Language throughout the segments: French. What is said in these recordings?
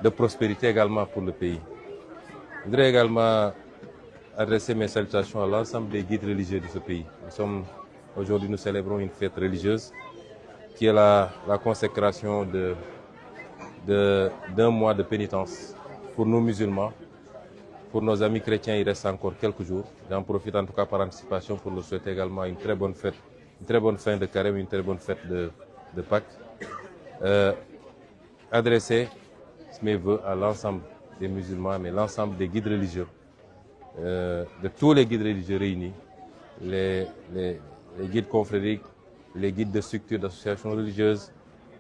de prospérité également pour le pays. Je voudrais également adresser mes salutations à l'ensemble des guides religieux de ce pays. Aujourd'hui, nous célébrons une fête religieuse qui est la consécration d'un mois de pénitence pour nous musulmans. Pour nos amis chrétiens, il reste encore quelques jours. J'en profite en tout cas par anticipation pour leur souhaiter également une très bonne fête, une très bonne fin de carême, une très bonne fête de Pâques. Adresser mes vœux à l'ensemble des musulmans, mais l'ensemble des guides religieux, de tous les guides religieux réunis, les guides confrériques, les guides de structures d'associations religieuses,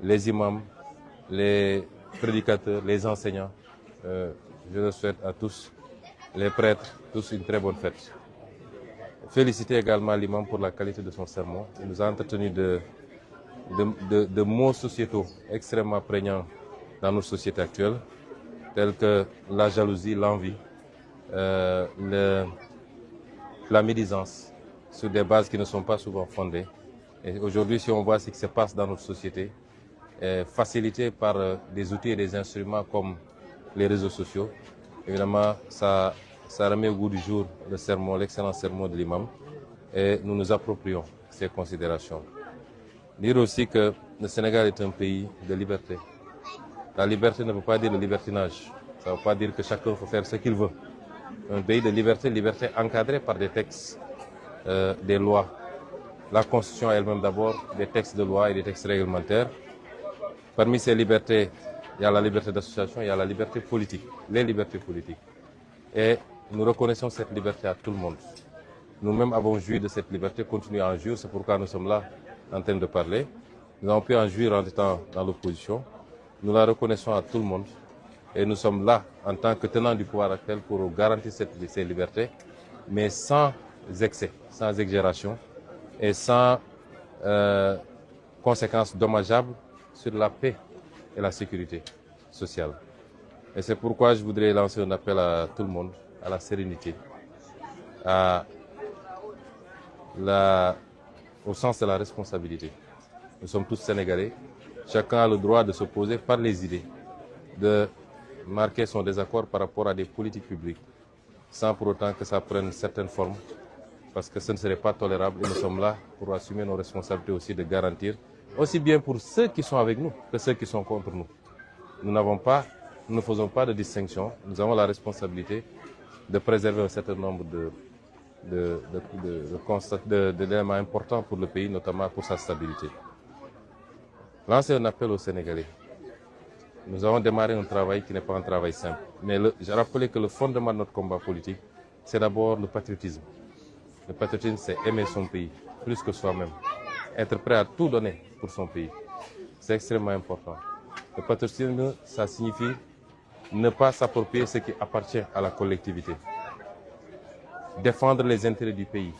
les imams, les prédicateurs, les enseignants. Je leur souhaite à tous, les prêtres, tous une très bonne fête. Féliciter également l'imam pour la qualité de son sermon. Il nous a entretenu de mots sociétaux extrêmement prégnants dans notre société actuelle, tels que la jalousie, l'envie, la médisance, sur des bases qui ne sont pas souvent fondées. Et aujourd'hui, si on voit ce qui se passe dans notre société, facilité par des outils et des instruments comme les réseaux sociaux, évidemment, ça remet au goût du jour le sermon, l'excellent sermon de l'imam, et nous nous approprions ces considérations. Dire aussi que le Sénégal est un pays de liberté. La liberté ne veut pas dire le libertinage. Ça ne veut pas dire que chacun peut faire ce qu'il veut. Un pays de liberté, liberté encadrée par des textes, des lois. La Constitution elle-même d'abord, des textes de loi et des textes réglementaires. Parmi ces libertés, il y a la liberté d'association, il y a la liberté politique, les libertés politiques. Et nous reconnaissons cette liberté à tout le monde. Nous-mêmes avons joui de cette liberté, continuons à en jouir, c'est pourquoi nous sommes là en train de parler. Nous avons pu en jouir en étant dans l'opposition. Nous la reconnaissons à tout le monde. Et nous sommes là en tant que tenants du pouvoir actuel pour garantir ces libertés, mais sans excès, sans exagération et sans conséquences dommageables sur la paix et la sécurité sociale. Et c'est pourquoi je voudrais lancer un appel à tout le monde, à la sérénité, au sens de la responsabilité. Nous sommes tous Sénégalais. Chacun a le droit de s'opposer par les idées, de marquer son désaccord par rapport à des politiques publiques, sans pour autant que ça prenne une certaine forme, parce que ce ne serait pas tolérable. Et nous sommes là pour assumer nos responsabilités aussi de garantir, aussi bien pour ceux qui sont avec nous que ceux qui sont contre nous. Nous ne faisons pas de distinction. Nous avons la responsabilité de préserver un certain nombre d'éléments importants pour le pays, notamment pour sa stabilité. Lancer un appel aux Sénégalais. Nous avons démarré un travail qui n'est pas un travail simple. Mais j'ai rappelé que le fondement de notre combat politique, c'est d'abord le patriotisme. Le patriotisme, c'est aimer son pays, plus que soi-même. Être prêt à tout donner pour son pays. C'est extrêmement important. Le patriotisme, ça signifie ne pas s'approprier ce qui appartient à la collectivité. Défendre les intérêts du pays.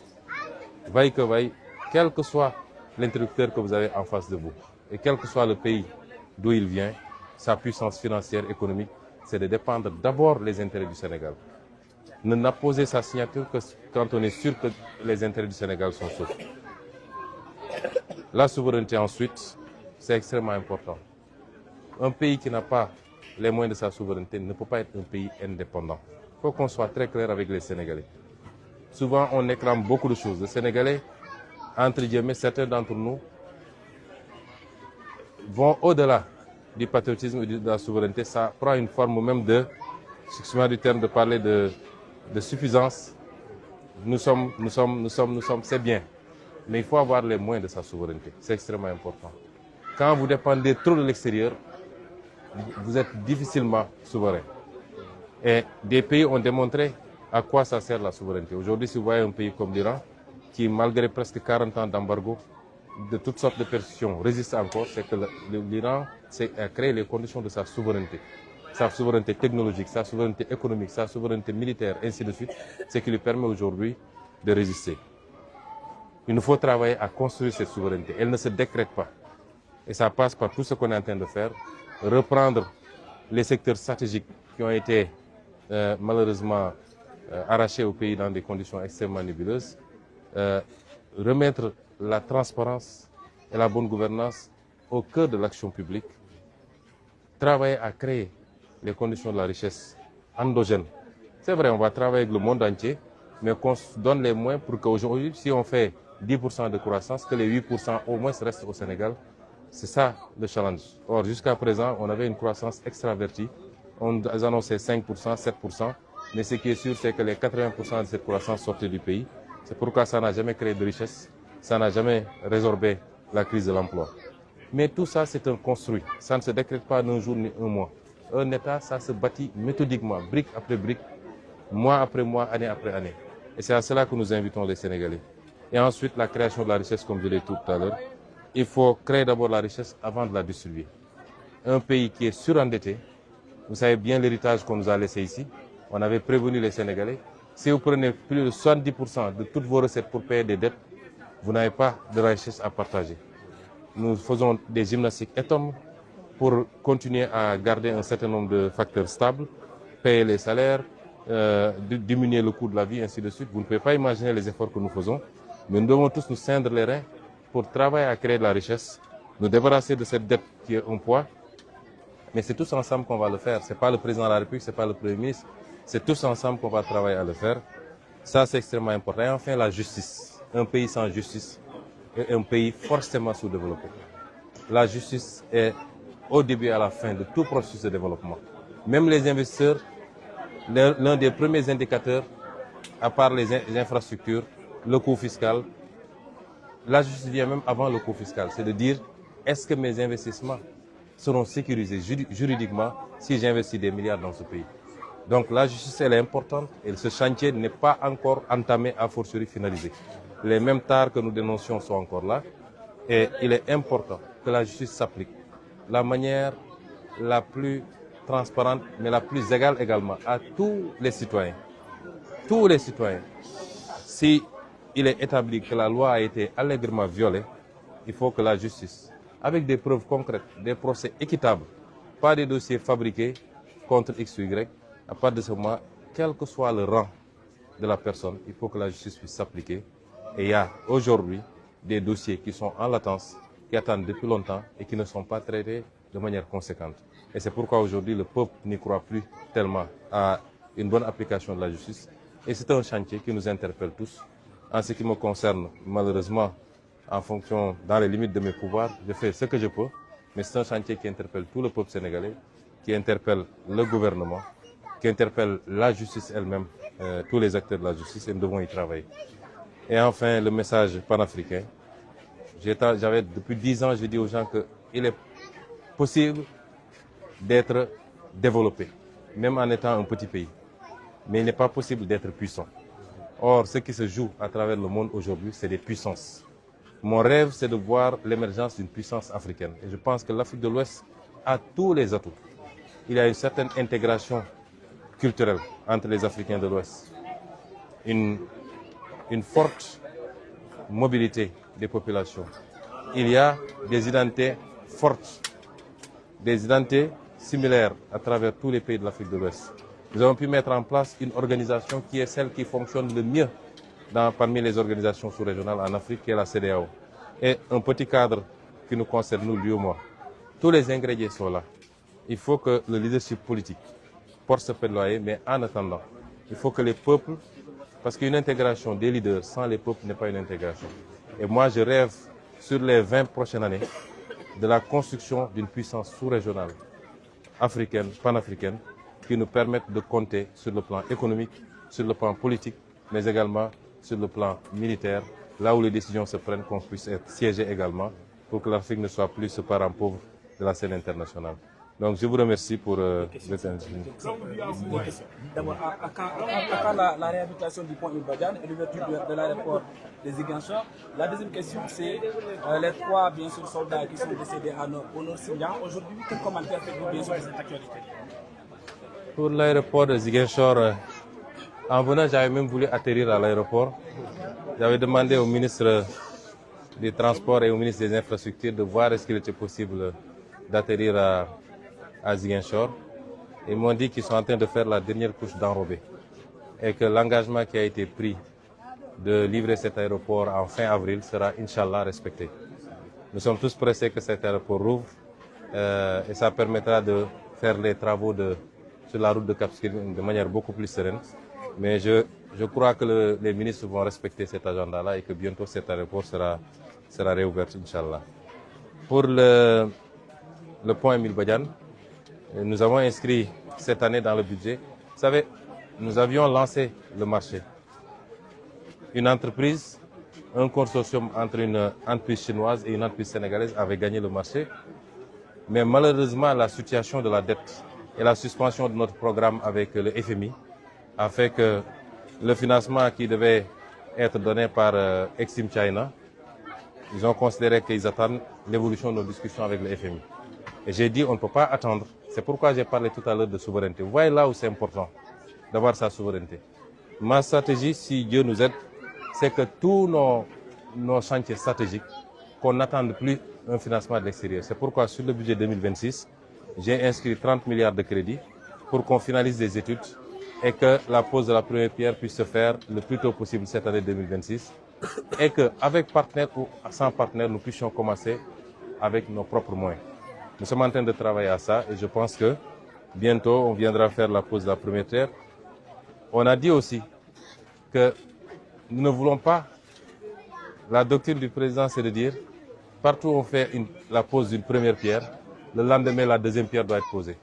Vaille que vaille, quel que soit l'interlocuteur que vous avez en face de vous, et quel que soit le pays d'où il vient, sa puissance financière, économique, c'est de défendre d'abord les intérêts du Sénégal. Ne n'apposer sa signature que quand on est sûr que les intérêts du Sénégal sont saufs. La souveraineté ensuite, c'est extrêmement important. Un pays qui n'a pas les moyens de sa souveraineté ne peut pas être un pays indépendant. Il faut qu'on soit très clair avec les Sénégalais. Souvent, on réclame beaucoup de choses. Les Sénégalais, entre guillemets, certains d'entre nous, vont au-delà du patriotisme et de la souveraineté. Ça prend une forme même de, excusez-moi du terme, de parler de suffisance. Nous sommes, c'est bien. Mais il faut avoir les moyens de sa souveraineté. C'est extrêmement important. Quand vous dépendez trop de l'extérieur, vous êtes difficilement souverain. Et des pays ont démontré à quoi ça sert la souveraineté. Aujourd'hui, si vous voyez un pays comme l'Iran, qui malgré presque 40 ans d'embargo, de toutes sortes de persécutions, résiste encore, c'est que l'Iran a créé les conditions de sa souveraineté. Sa souveraineté technologique, sa souveraineté économique, sa souveraineté militaire, ainsi de suite, ce qui lui permet aujourd'hui de résister. Il nous faut travailler à construire cette souveraineté. Elle ne se décrète pas. Et ça passe par tout ce qu'on est en train de faire. Reprendre les secteurs stratégiques qui ont été malheureusement arrachés au pays dans des conditions extrêmement nébuleuses. Remettre la transparence et la bonne gouvernance au cœur de l'action publique. Travailler à créer les conditions de la richesse endogène. C'est vrai, on va travailler avec le monde entier, mais qu'on se donne les moyens pour qu'aujourd'hui, si on fait 10% de croissance, que les 8% au moins restent au Sénégal. C'est ça le challenge. Or, jusqu'à présent, on avait une croissance extravertie. On annonçait 5%, 7%, mais ce qui est sûr, c'est que les 80% de cette croissance sortait du pays. C'est pourquoi ça n'a jamais créé de richesse, ça n'a jamais résorbé la crise de l'emploi. Mais tout ça, c'est un construit. Ça ne se décrète pas d'un jour ni un mois. Un État, ça se bâtit méthodiquement, brique après brique, mois après mois, année après année. Et c'est à cela que nous invitons les Sénégalais. Et ensuite, la création de la richesse, comme je l'ai dit tout à l'heure. Il faut créer d'abord la richesse avant de la distribuer. Un pays qui est surendetté, vous savez bien l'héritage qu'on nous a laissé ici. On avait prévenu les Sénégalais. Si vous prenez plus de 70% de toutes vos recettes pour payer des dettes, vous n'avez pas de richesse à partager. Nous faisons des gymnastiques énormes pour continuer à garder un certain nombre de facteurs stables, payer les salaires, diminuer le coût de la vie, ainsi de suite. Vous ne pouvez pas imaginer les efforts que nous faisons, mais nous devons tous nous ceindre les reins pour travailler à créer de la richesse, nous débarrasser de cette dette qui est un poids. Mais c'est tous ensemble qu'on va le faire. Ce n'est pas le président de la République, ce n'est pas le Premier ministre. C'est tous ensemble qu'on va travailler à le faire. Ça, c'est extrêmement important. Et enfin, la justice. Un pays sans justice est un pays forcément sous-développé. La justice est au début et à la fin de tout processus de développement. Même les investisseurs, l'un des premiers indicateurs, à part les infrastructures, le coût fiscal, la justice vient même avant le coût fiscal. C'est de dire, est-ce que mes investissements seront sécurisés juridiquement si j'investis des milliards dans ce pays? Donc la justice, elle est importante et ce chantier n'est pas encore entamé, a fortiori finalisé. Les mêmes tares que nous dénoncions sont encore là et il est important que la justice s'applique de la manière la plus transparente mais la plus égale également à tous les citoyens. Tous les citoyens. Si il est établi que la loi a été allègrement violée, il faut que la justice, avec des preuves concrètes, des procès équitables, pas des dossiers fabriqués contre X ou Y, à partir de ce moment, quel que soit le rang de la personne, il faut que la justice puisse s'appliquer. Et il y a aujourd'hui des dossiers qui sont en latence, qui attendent depuis longtemps et qui ne sont pas traités de manière conséquente. Et c'est pourquoi aujourd'hui le peuple n'y croit plus tellement à une bonne application de la justice. Et c'est un chantier qui nous interpelle tous. En ce qui me concerne, malheureusement, en fonction, dans les limites de mes pouvoirs, je fais ce que je peux, mais c'est un chantier qui interpelle tout le peuple sénégalais, qui interpelle le gouvernement, qui interpelle la justice elle-même, tous les acteurs de la justice, et nous devons y travailler. Et enfin, le message panafricain. J'avais depuis 10 ans, je dis aux gens qu'il est possible d'être développé, même en étant un petit pays. Mais il n'est pas possible d'être puissant. Or, ce qui se joue à travers le monde aujourd'hui, c'est des puissances. Mon rêve, c'est de voir l'émergence d'une puissance africaine. Et je pense que l'Afrique de l'Ouest a tous les atouts. Il y a une certaine intégration culturelle entre les Africains de l'Ouest. Une forte mobilité des populations. Il y a des identités fortes, des identités similaires à travers tous les pays de l'Afrique de l'Ouest. Nous avons pu mettre en place une organisation qui est celle qui fonctionne le mieux parmi les organisations sous-régionales en Afrique, qui est la CEDEAO. Et un petit cadre qui nous concerne, nous, lui ou moi. Tous les ingrédients sont là. Il faut que le leadership politique porte ce plaidoyer, mais en attendant, il faut que les peuples, parce qu'une intégration des leaders sans les peuples n'est pas une intégration. Et moi, je rêve sur les 20 prochaines années de la construction d'une puissance sous-régionale, africaine, panafricaine, qui nous permette de compter sur le plan économique, sur le plan politique, mais également sur le plan militaire, là où les décisions se prennent, qu'on puisse être siégé également, pour que l'Afrique ne soit plus ce parent pauvre de la scène internationale. Donc je vous remercie pour cette invitation. D'abord, à quand la réhabilitation du pont Iba-Diagne et l'ouverture de l'aéroport de Ziguinchor? La deuxième question, c'est les 3 bien sûr, soldats qui sont décédés au Nord-Syrien. Aujourd'hui, quel commentaire faites-vous bien sûr de cette actualité? Pour l'aéroport de Ziguinchor, en venant, j'avais même voulu atterrir à l'aéroport. J'avais demandé au ministre des Transports et au ministre des Infrastructures de voir est-ce qu'il était possible d'atterrir à Ziguinchor. Ils m'ont dit qu'ils sont en train de faire la dernière couche d'enrobé et que l'engagement qui a été pris de livrer cet aéroport en fin avril sera, Inch'Allah, respecté. Nous sommes tous pressés que cet aéroport rouvre et ça permettra de faire les travaux de sur la route de Cap Skirring de manière beaucoup plus sereine. Mais je crois que les ministres vont respecter cet agenda-là et que bientôt cet aéroport sera réouvert, Inch'Allah. Pour le pont Émile Badiane, nous avons inscrit cette année dans le budget. Vous savez, nous avions lancé le marché. Une entreprise, un consortium entre une entreprise chinoise et une entreprise sénégalaise avait gagné le marché. Mais malheureusement, la situation de la dette et la suspension de notre programme avec le FMI a fait que le financement qui devait être donné par Exim China, ils ont considéré qu'ils attendent l'évolution de nos discussions avec le FMI. Et j'ai dit on ne peut pas attendre. C'est pourquoi j'ai parlé tout à l'heure de souveraineté. Vous voyez là où c'est important d'avoir sa souveraineté. Ma stratégie, si Dieu nous aide, c'est que tous nos chantiers stratégiques, qu'on n'attende plus un financement de l'extérieur. C'est pourquoi sur le budget 2026, j'ai inscrit 30 milliards de crédits pour qu'on finalise des études et que la pose de la première pierre puisse se faire le plus tôt possible cette année 2026 et qu'avec partenaires ou sans partenaires, nous puissions commencer avec nos propres moyens. Nous sommes en train de travailler à ça et je pense que bientôt on viendra faire la pose de la première pierre. On a dit aussi que nous ne voulons pas, la doctrine du président c'est de dire partout où on fait la pose d'une première pierre, le lendemain la deuxième pierre doit être posée.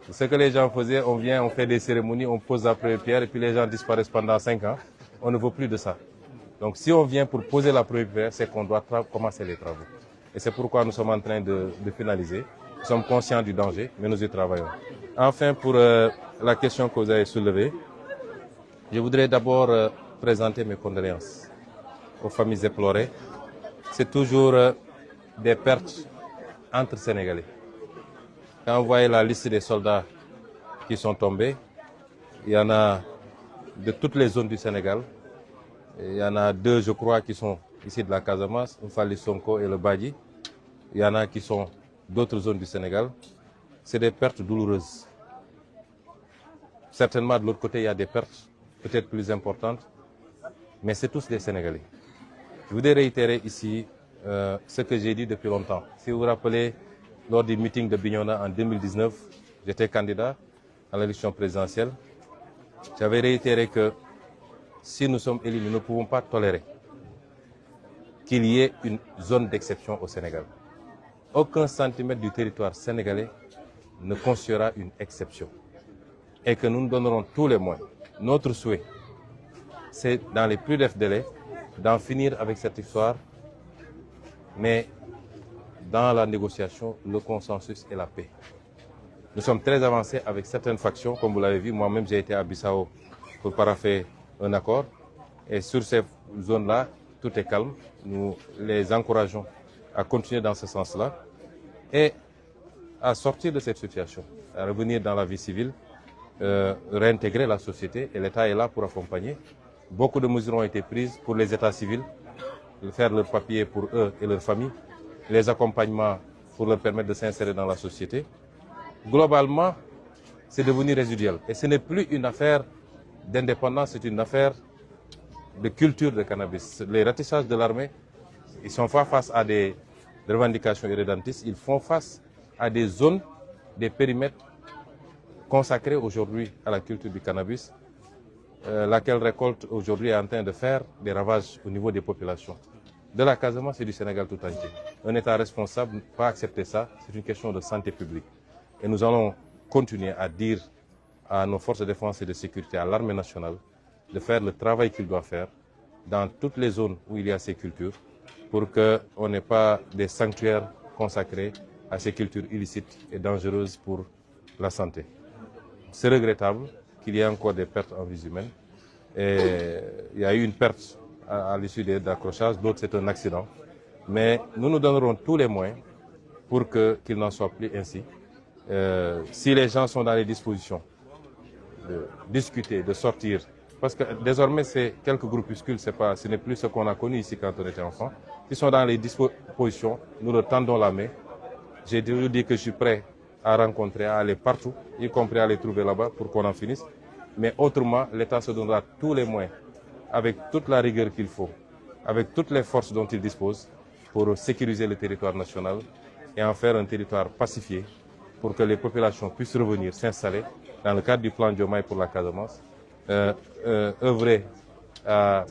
Ce que les gens faisaient, on vient, on fait des cérémonies, on pose la première pierre et puis les gens disparaissent pendant 5 ans. On ne veut plus de ça. Donc si on vient pour poser la première pierre, c'est qu'on doit commencer les travaux. Et c'est pourquoi nous sommes en train de finaliser. Nous sommes conscients du danger, mais nous y travaillons. Enfin, pour la question que vous avez soulevée, je voudrais d'abord présenter mes condoléances aux familles éplorées. C'est toujours des pertes entre Sénégalais. Quand vous voyez la liste des soldats qui sont tombés, il y en a de toutes les zones du Sénégal. Il y en a 2, je crois, qui sont ici de la Casamance, Oufali Sonko et le Badi. Il y en a qui sont d'autres zones du Sénégal. C'est des pertes douloureuses. Certainement, de l'autre côté, il y a des pertes peut-être plus importantes, mais c'est tous des Sénégalais. Je voudrais réitérer ici ce que j'ai dit depuis longtemps. Si vous vous rappelez, lors du meeting de Bignona en 2019, j'étais candidat à l'élection présidentielle. J'avais réitéré que si nous sommes élus, nous ne pouvons pas tolérer qu'il y ait une zone d'exception au Sénégal. Aucun centimètre du territoire sénégalais ne constituera une exception. Et que nous nous donnerons tous les moyens. Notre souhait, c'est dans les plus brefs délais d'en finir avec cette histoire, mais dans la négociation, le consensus et la paix. Nous sommes très avancés avec certaines factions, comme vous l'avez vu. Moi-même, j'ai été à Bissau pour parapher un accord. Et sur ces zones-là, tout est calme. Nous les encourageons à continuer dans ce sens-là et à sortir de cette situation, à revenir dans la vie civile, réintégrer la société. Et l'État est là pour accompagner. Beaucoup de mesures ont été prises pour les États civils, faire leurs papiers pour eux et leurs familles, les accompagnements pour leur permettre de s'insérer dans la société. Globalement, c'est devenu résiduel. Et ce n'est plus une affaire d'indépendance, c'est une affaire de culture de cannabis. Les ratissages de l'armée, ils sont pas face à des revendications irrédentistes, ils font face à des zones, des périmètres consacrés aujourd'hui à la culture du cannabis, laquelle récolte aujourd'hui est en train de faire des ravages au niveau des populations. De la Casamance et du Sénégal tout entier. Un État responsable ne peut pas accepter ça, c'est une question de santé publique. Et nous allons continuer à dire à nos forces de défense et de sécurité, à l'armée nationale, de faire le travail qu'il doit faire dans toutes les zones où il y a ces cultures pour qu'on n'ait pas des sanctuaires consacrés à ces cultures illicites et dangereuses pour la santé. C'est regrettable qu'il y ait encore des pertes en vies humaines. Et il y a eu une perte à l'issue de l'accrochage, d'autres c'est un accident. Mais nous nous donnerons tous les moyens pour qu'il n'en soit plus ainsi. Si les gens sont dans les dispositions de discuter, de sortir, parce que désormais c'est quelques groupuscules, ce n'est plus ce qu'on a connu ici quand on était enfant. S'ils sont dans les dispositions, nous leur tendons la main. J'ai toujours dit que je suis prêt à rencontrer, à aller partout, y compris à les trouver là-bas pour qu'on en finisse. Mais autrement, l'État se donnera tous les moyens, avec toute la rigueur qu'il faut, avec toutes les forces dont il dispose, pour sécuriser le territoire national et en faire un territoire pacifié, pour que les populations puissent revenir s'installer dans le cadre du plan Diomaye pour la Casamance, œuvrer à